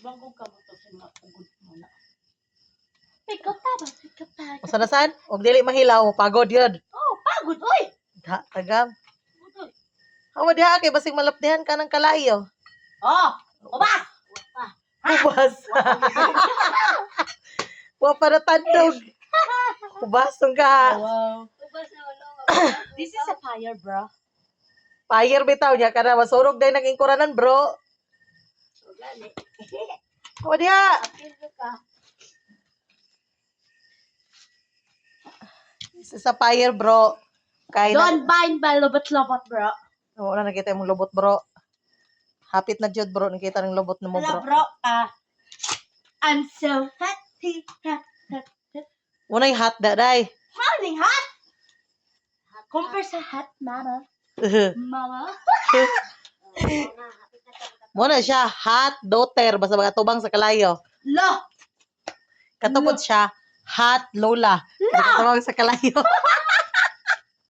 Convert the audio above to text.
Bangko ka mo to sa mga pagod mo na. Pick up pa ba? Pick up pa. Saan? Og dili mahilaw, pagod yun. Oh, pagod, oy! Tagam. Pagod, oy. Hawa diha kay basig malapdihan ka ng kalayo. Oh, ubas! Ubas. Wa para tandog. Ubasong ka. Wow. This is a fire, bro. Fire bitaw niya kana masurog day naging kuranan, bro. So, gani. Hawa diha. Apil ka. This is a fire, bro. Kay Don't bind by lobot-lobot, bro. wala nakita imong lobot, bro. Hapit na jud, bro, nakita ng lobot na mo, Hello, bro. bro. I'm so happy. Unay hot da day. Morning hot. Compare sa hot, mama. Mama. Mo na siya hot daughter basta mga tubang sa kalayo. Lo. Katupod siya hot lola. Basta tubang sa kalayo.